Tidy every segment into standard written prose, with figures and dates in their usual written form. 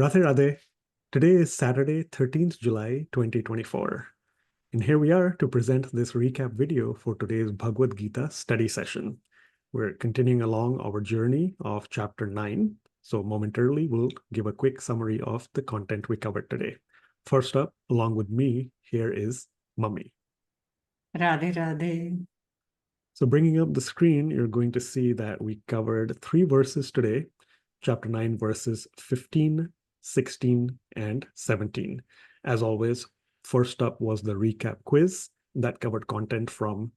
Radhe Radhe. Today is Saturday, 13th July 2024. And here we are to present this recap video for today's Bhagavad Gita study session. We're continuing along our journey of chapter 9. So momentarily, we'll give a quick summary of the content we covered today. First up, along with me, here is Mummy. Radhe Radhe. So bringing up the screen, you're going to see that we covered 3 verses today, chapter 9, verses 15, 16, and 17. As always, first up was the recap quiz that covered content from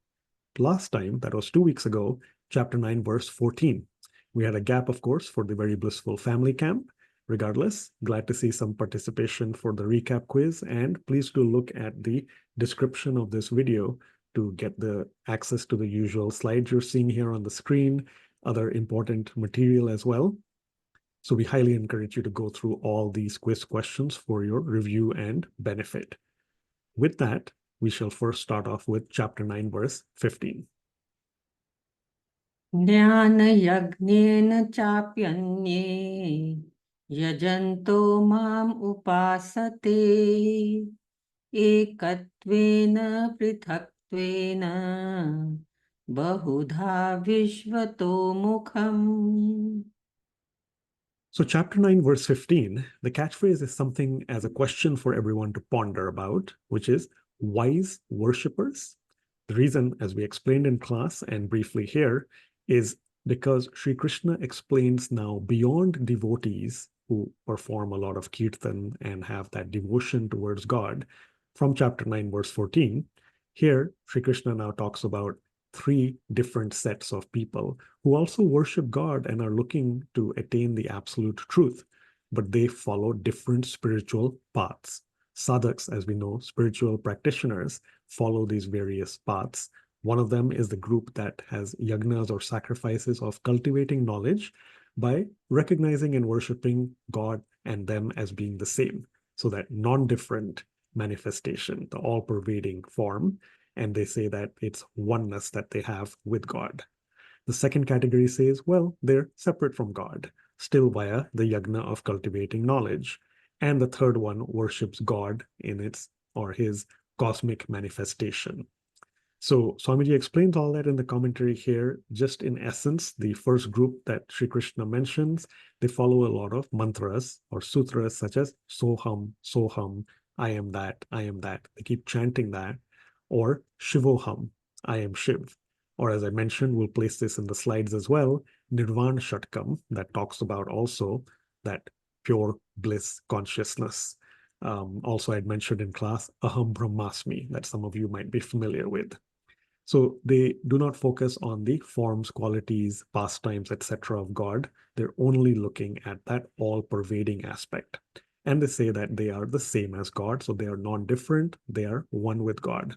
last time, that was 2 weeks ago, chapter 9, verse 14. We had a gap, of course, for the very blissful family camp. Regardless, glad to see some participation for the recap quiz, and please do look at the description of this video to get the access to the usual slides you're seeing here on the screen, other important material as well. So we highly encourage you to go through all these quiz questions for your review and benefit. With that, we shall first start off with chapter 9, verse 15. Jnana yagnena chapyanye yajanto mam upasate ekatvena prithaktvena bahudha vishvato mukham. So chapter 9, verse 15, the catchphrase is something as a question for everyone to ponder about, which is wise worshippers. The reason, as we explained in class and briefly here, is because Sri Krishna explains now beyond devotees who perform a lot of kirtan and have that devotion towards God. From chapter 9, verse 14, here Sri Krishna now talks about 3 different sets of people who also worship God and are looking to attain the absolute truth, but they follow different spiritual paths. Sadhaks, as we know, spiritual practitioners, follow these various paths. One of them is the group that has yagnas or sacrifices of cultivating knowledge by recognizing and worshiping God and them as being the same. So that non-different manifestation, the all-pervading form, and they say that it's oneness that they have with God. The second category says, well, they're separate from God, still via the yagna of cultivating knowledge. And the third one worships God in its or his cosmic manifestation. So Swamiji explains all that in the commentary here. Just in essence, the first group that Sri Krishna mentions, they follow a lot of mantras or sutras such as Soham, Soham, I am that, I am that. They keep chanting that. Or Shivoham, I am Shiv. Or as I mentioned, we'll place this in the slides as well, Nirvana Shatkam, that talks about also that pure bliss consciousness. Also, I'd mentioned in class, Aham Brahmasmi, that some of you might be familiar with. So they do not focus on the forms, qualities, pastimes, etc. of God. They're only looking at that all-pervading aspect. And they say that they are the same as God, so they are non-different, they are one with God.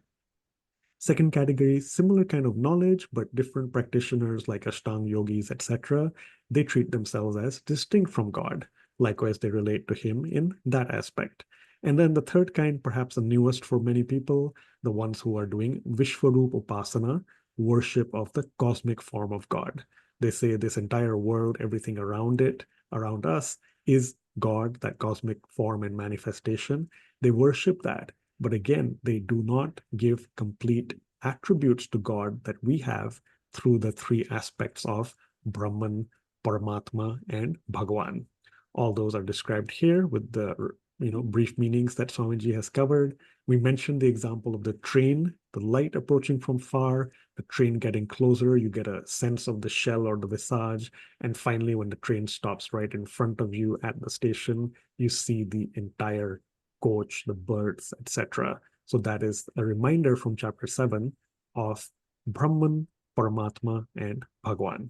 Second category, similar kind of knowledge, but different practitioners like Ashtanga yogis, etc. They treat themselves as distinct from God. Likewise, they relate to him in that aspect. And then the third kind, perhaps the newest for many people, the ones who are doing Vishwarup Upasana, worship of the cosmic form of God. They say this entire world, everything around it, around us, is God, that cosmic form and manifestation. They worship that. But again, they do not give complete attributes to God that we have through the 3 aspects of Brahman, Paramatma, and Bhagavan. All those are described here with the brief meanings that Swamiji has covered. We mentioned the example of the train, the light approaching from far, the train getting closer, you get a sense of the shell or the visage, and finally when the train stops right in front of you at the station, you see the entire coach, the birds, etc. So that is a reminder from chapter 7 of Brahman, Paramatma, and Bhagwan.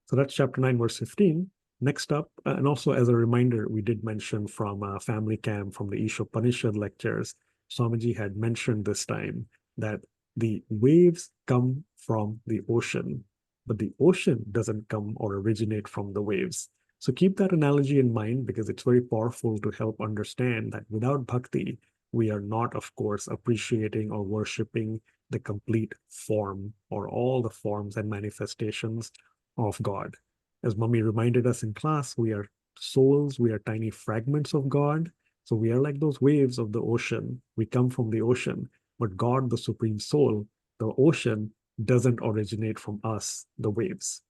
So that's chapter 9, verse 15. Next up, and also as a reminder, we did mention from Family Camp, from the Ishopanishad lectures, Swamiji had mentioned this time that the waves come from the ocean, but the ocean doesn't come or originate from the waves. So keep that analogy in mind because it's very powerful to help understand that without bhakti, we are not, of course, appreciating or worshiping the complete form or all the forms and manifestations of God. As Mummy reminded us in class, we are souls, we are tiny fragments of God. So we are like those waves of the ocean. We come from the ocean, but God, the Supreme Soul, the ocean, doesn't originate from us, the waves.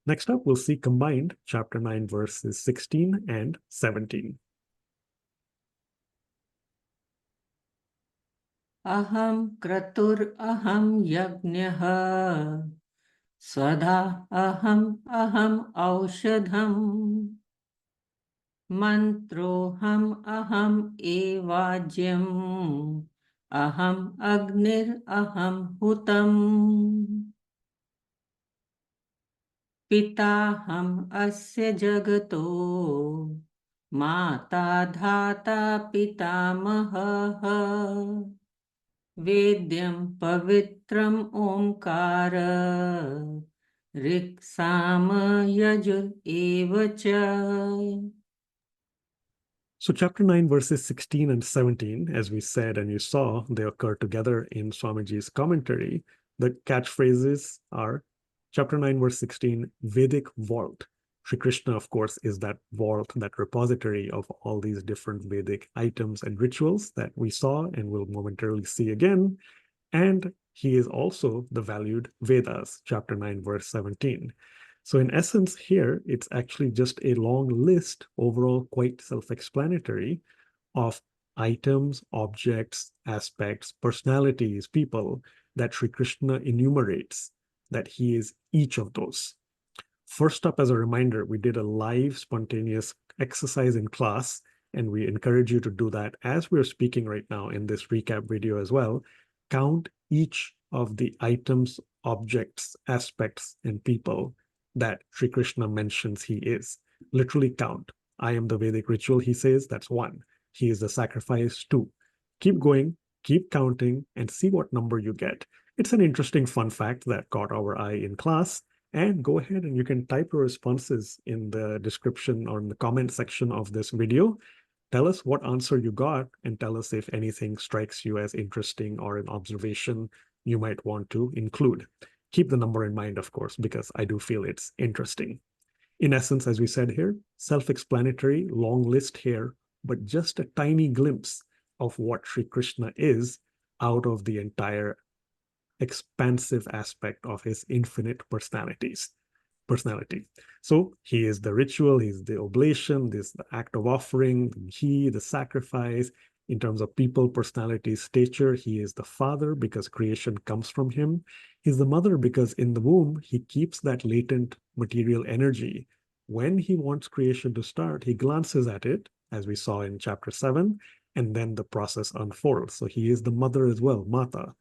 Next up, we'll see combined chapter 9, verses 16 and 17. Aham kratur aham yajnah Svadha aham aham aushadham Mantroham aham evajyam Aham agnir aham hutam Pitaham asya jagato Mata dhata pitamaha Vedyam pavitram omkara Riksama yajur evacha. So, chapter 9, verses 16 and 17, as we said and you saw, they occur together in Swamiji's commentary. The catchphrases are chapter 9, verse 16, Vedic vault. Sri Krishna, of course, is that vault, that repository of all these different Vedic items and rituals that we saw and will momentarily see again. And he is also the valued Vedas, chapter 9, verse 17. So, in essence, here it's actually just a long list, overall quite self explanatory, of items, objects, aspects, personalities, people that Sri Krishna enumerates, that he is each of those. First up, as a reminder, we did a live spontaneous exercise in class, and we encourage you to do that as we're speaking right now in this recap video as well. Count each of the items, objects, aspects, and people that Sri Krishna mentions he is. Literally count. I am the Vedic ritual, he says, that's one. He is the sacrifice, two. Keep going, keep counting, and see what number you get. It's an interesting fun fact that caught our eye in class. And go ahead and you can type your responses in the description or in the comment section of this video. Tell us what answer you got and tell us if anything strikes you as interesting or an observation you might want to include. Keep the number in mind, of course, because I do feel it's interesting. In essence, as we said here, self-explanatory, long list here, but just a tiny glimpse of what Sri Krishna is out of the entire expansive aspect of his infinite personality. So he is the ritual, he's the oblation, this the act of offering, the sacrifice. In terms of people, personality, stature, he is the father because creation comes from him. He's the mother because in the womb, he keeps that latent material energy. When he wants creation to start, he glances at it, as we saw in chapter 7, and then the process unfolds. So he is the mother as well, Mata.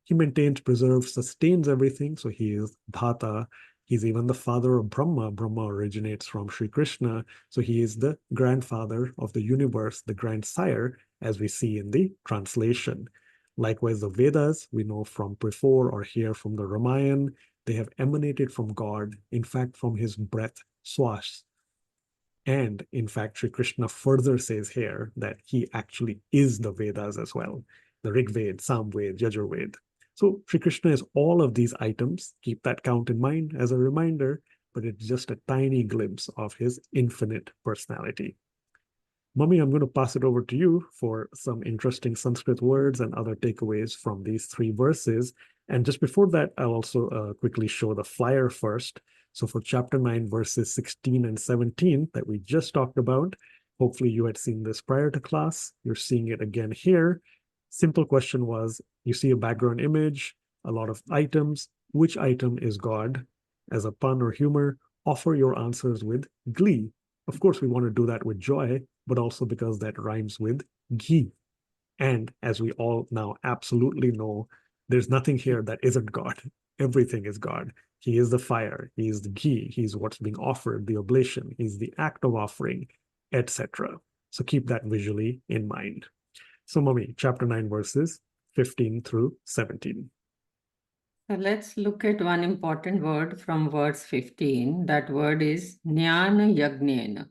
He maintains, preserves, sustains everything. So he is Dhata. He's even the father of Brahma. Brahma originates from Sri Krishna. So he is the grandfather of the universe, the grandsire, as we see in the translation. Likewise, the Vedas, we know from before or here from the Ramayana, they have emanated from God, in fact, from his breath, swash. And in fact, Sri Krishna further says here that he actually is the Vedas as well, the Rig Ved, Samved, Yajurved. So Sri Krishna is all of these items. Keep that count in mind as a reminder, but it's just a tiny glimpse of his infinite personality. Mummy, I'm going to pass it over to you for some interesting Sanskrit words and other takeaways from these three verses. And just before that, I'll also quickly show the flyer first. So for chapter 9, verses 16 and 17 that we just talked about, hopefully you had seen this prior to class. You're seeing it again here. Simple question was, you see a background image, a lot of items. Which item is God? As a pun or humor, offer your answers with glee. Of course, we want to do that with joy, but also because that rhymes with ghee. And as we all now absolutely know, there's nothing here that isn't God. Everything is God. He is the fire. He is the ghee. He's what's being offered, the oblation. He's the act of offering, etc. So keep that visually in mind. So, Mummy, chapter 9, verses 15 through 17. So let's look at one important word from verse 15. That word is Jnana Yajnena.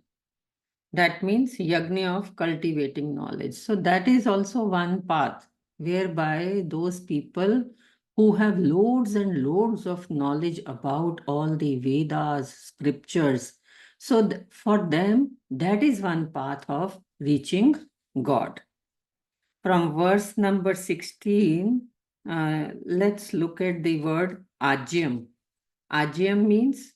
That means yajna of cultivating knowledge. So that is also one path whereby those people who have loads and loads of knowledge about all the Vedas, scriptures, So for them, that is one path of reaching God. From verse number 16, let's look at the word ajyam. Ajyam means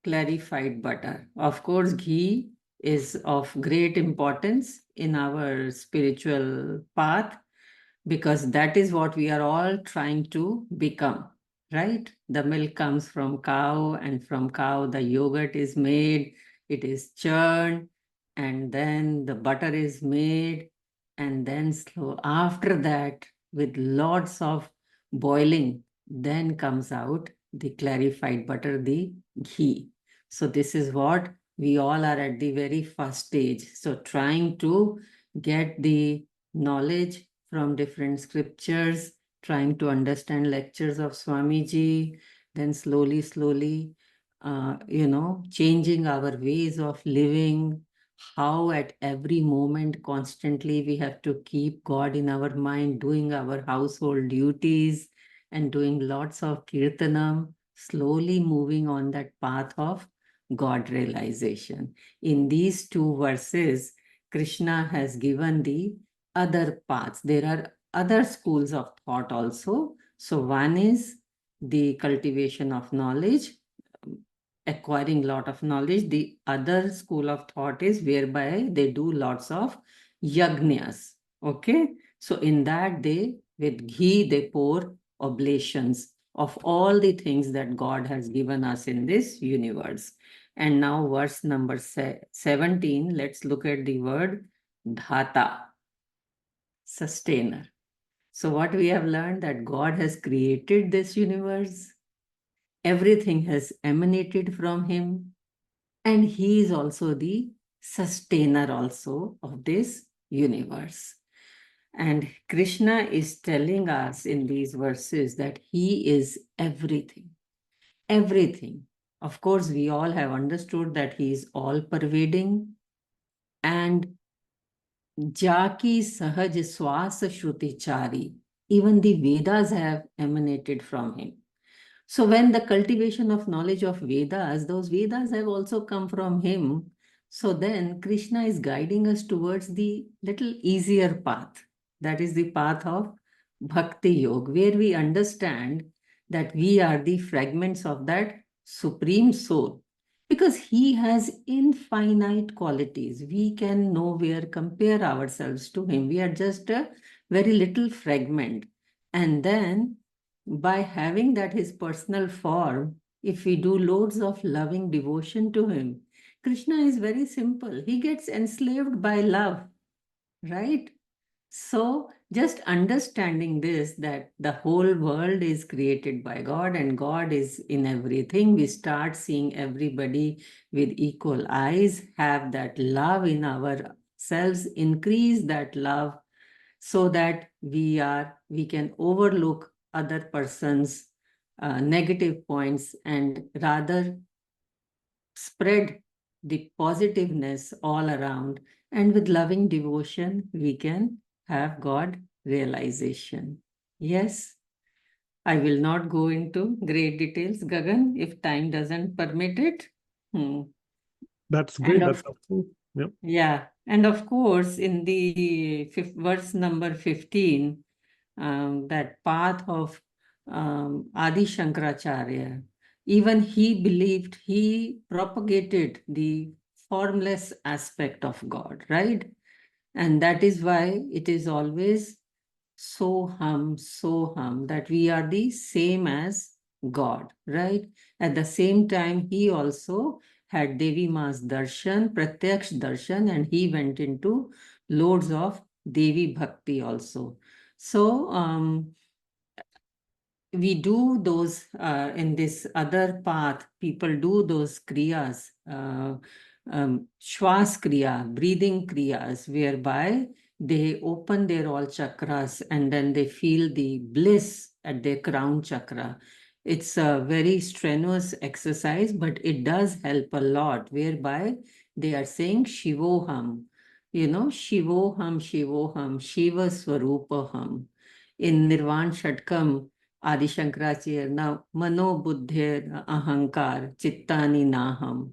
clarified butter. Of course, ghee is of great importance in our spiritual path, because that is what we are all trying to become, right? The milk comes from cow, and from cow the yogurt is made, it is churned, and then the butter is made, and then slow after that, with lots of boiling, then comes out the clarified butter, the ghee. So this is what we all are at the very first stage. So trying to get the knowledge from different scriptures, trying to understand lectures of Swamiji, then slowly, changing our ways of living, how at every moment constantly we have to keep God in our mind, doing our household duties and doing lots of kirtanam, slowly moving on that path of God realization. In these two verses, Krishna has given the other paths. There are other schools of thought also. So one is the cultivation of knowledge, acquiring lot of knowledge. The other school of thought is whereby they do lots of yagnyas. Okay. So in that they, with ghee, they pour oblations of all the things that God has given us in this universe. And now verse number 17, let's look at the word dhata, sustainer. So what we have learned, that God has created this universe, everything has emanated from him, and he is also the sustainer also of this universe. And Krishna is telling us in these verses that he is everything, everything. Of course, we all have understood that he is all pervading, and Jaki Sahaj Swasa Shruti Chari, even the Vedas have emanated from him. So when the cultivation of knowledge of Vedas, those Vedas have also come from him. So then Krishna is guiding us towards the little easier path. That is the path of Bhakti Yoga, where we understand that we are the fragments of that Supreme Soul. Because he has infinite qualities. We can nowhere compare ourselves to him. We are just a very little fragment. And then by having that his personal form, if we do loads of loving devotion to him, Krishna is very simple. He gets enslaved by love, right? So just understanding this, that the whole world is created by God and God is in everything, we start seeing everybody with equal eyes, have that love in ourselves, increase that love, so that we can overlook other person's negative points and rather spread the positiveness all around. And with loving devotion, we can have God realization. Yes, I will not go into great details, Gagan, if time doesn't permit it. Hmm. That's And great. That's of helpful. Yep. Yeah, and of course, in the verse number 15, that path of Adi Shankaracharya, even he believed, he propagated the formless aspect of God, right? And that is why it is always so hum, that we are the same as God, right? At the same time, he also had Devi Ma's darshan, Pratyaksh darshan, and he went into loads of Devi Bhakti also. So, we do those in this other path, people do those kriyas, shwas kriya, breathing kriyas, whereby they open their all chakras and then they feel the bliss at their crown chakra. It's a very strenuous exercise, but it does help a lot, whereby they are saying Shivoham, Shivoham, Shiva Swarupaham. In Nirvan Shatkam, Adi Shankaracharya, now Mano Buddhir Ahankar Chittani Naham.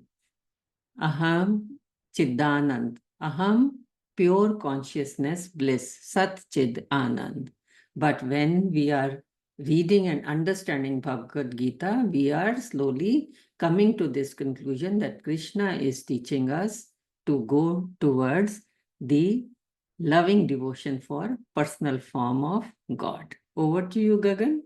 Aham Chidanand. Aham, pure consciousness, bliss, Sat Chid Anand. But when we are reading and understanding Bhagavad Gita, we are slowly coming to this conclusion that Krishna is teaching us to go towards the loving devotion for personal form of God. Over to you, Gagan.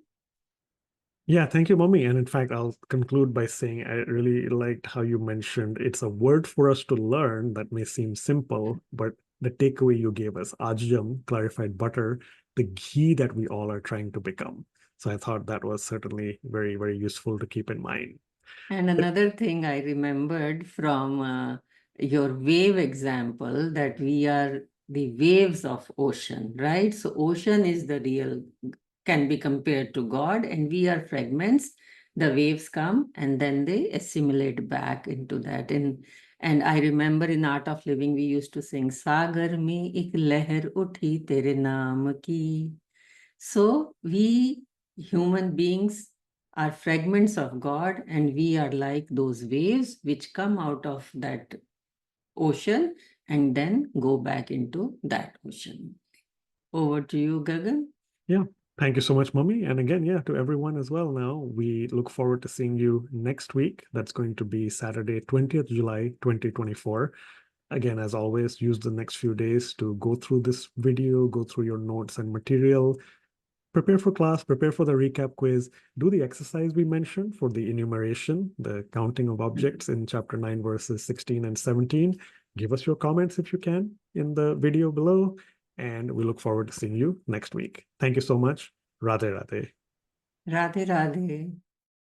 Yeah, thank you, Mummy. And in fact, I'll conclude by saying I really liked how you mentioned it's a word for us to learn that may seem simple, but the takeaway you gave us, ajjam, clarified butter, the ghee that we all are trying to become. So I thought that was certainly very, very useful to keep in mind. And another thing I remembered from your wave example, that we are the waves of ocean, right? So ocean is the real, can be compared to God, and we are fragments. The waves come and then they assimilate back into that. And I remember in Art of Living, we used to sing, Sagar mein ek leher uthi tere naam ki. So we human beings are fragments of God, and we are like those waves which come out of that ocean and then go back into that ocean. Over to you, Gagan. Yeah. Thank you so much, Mummy. And again, yeah, to everyone as well now, we look forward to seeing you next week. That's going to be Saturday, 20th July, 2024. Again, as always, use the next few days to go through this video, go through your notes and material, prepare for class, prepare for the recap quiz, do the exercise we mentioned for the enumeration, the counting of objects in chapter 9, verses 16 and 17. Give us your comments if you can in the video below, and we look forward to seeing you next week. Thank you so much. Radhe Radhe. Radhe Radhe.